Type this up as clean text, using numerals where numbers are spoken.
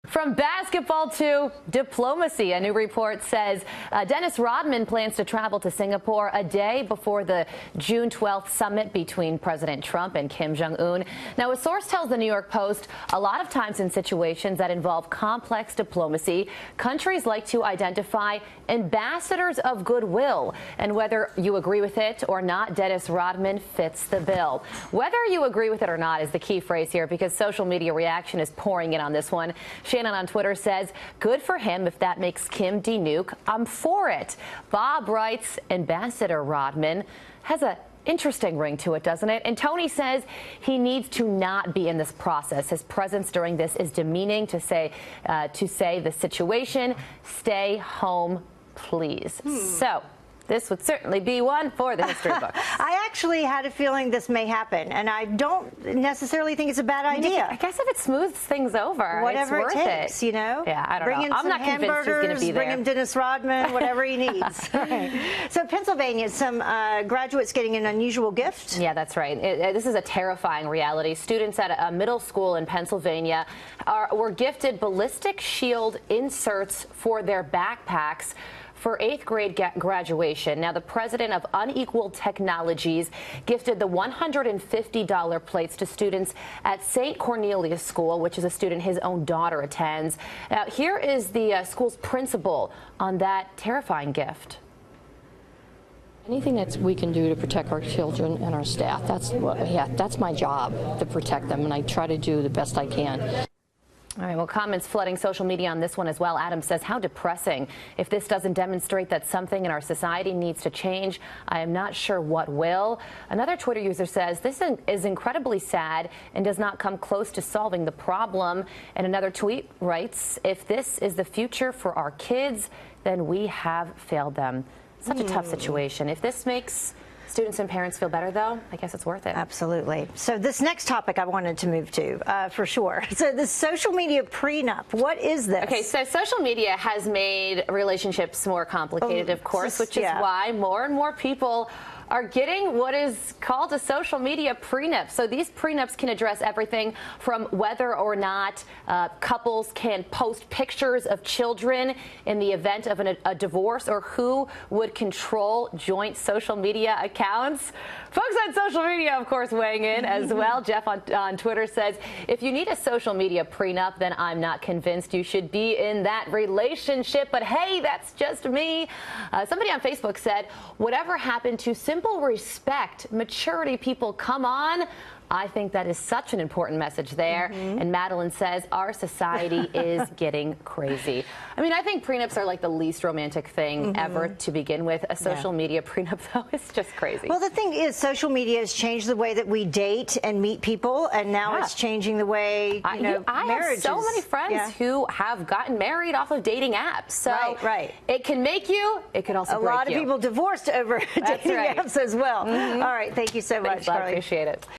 From basketball to diplomacy, a new report says Dennis Rodman plans to travel to Singapore a day before the June 12th summit between President Trump and Kim Jong-un. Now, a source tells the New York Post a lot of times in situations that involve complex diplomacy, countries like to identify ambassadors of goodwill. And whether you agree with it or not, Dennis Rodman fits the bill. Whether you agree with it or not is the key phrase here, because social media reaction is pouring in on this one. Shannon on Twitter says, good for him if that makes Kim denuke. I'm for it. Bob writes, Ambassador Rodman has a interesting ring to it, doesn't it? And Tony says he needs to not be in this process. His presence during this is demeaning to say the situation. Stay home, please. So this would certainly be one for the history books. I actually had a feeling this may happen, and I don't necessarily think it's a bad idea. I guess if it smooths things over, whatever it's worth it takes, you know? Yeah, I don't bring know. Him I'm some not convinced he's going to be there. Bring him Dennis Rodman, whatever he needs. Right. So Pennsylvania, some graduates getting an unusual gift. Yeah, that's right. This is a terrifying reality. Students at a middle school in Pennsylvania were gifted ballistic shield inserts for their backpacks for 8th grade graduation. Now, the president of Unequal Technologies gifted the $150 plates to students at St. Cornelius School, which is a student his own daughter attends. Now, here is the school's principal on that terrifying gift. Anything that we can do to protect our children and our staff, that's my job, to protect them, and I try to do the best I can. All right, well, comments flooding social media on this one as well. Adam says, how depressing. If this doesn't demonstrate that something in our society needs to change, I am not sure what will. Another Twitter user says, this is incredibly sad and does not come close to solving the problem. And another tweet writes, if this is the future for our kids, then we have failed them. Such a tough situation. If this makes students and parents feel better, though, I guess it's worth it. Absolutely. So this next topic I wanted to move to, for sure. So the social media prenup, what is this? Okay, so social media has made relationships more complicated, of course, which is why more and more people are getting what is called a social media prenup. So these prenups can address everything from whether or not couples can post pictures of children in the event of a divorce, or who would control joint social media accounts. Folks on social media, of course, weighing in as well. Jeff on Twitter says, if you need a social media prenup, then I'm not convinced you should be in that relationship. But hey, that's just me. Somebody on Facebook said, whatever happened to simple respect, maturity, people, come on. I think that is such an important message there. And Madeline says, our society is getting crazy. I mean, I think prenups are like the least romantic thing ever to begin with. A social media prenup, though, is just crazy. Well, the thing is, social media has changed the way that we date and meet people, and now it's changing the way, I have so many friends who have gotten married off of dating apps. So it can make you, it could also break you. A lot of people divorced over dating apps as well. All right, thank you so much, Carly. I appreciate it.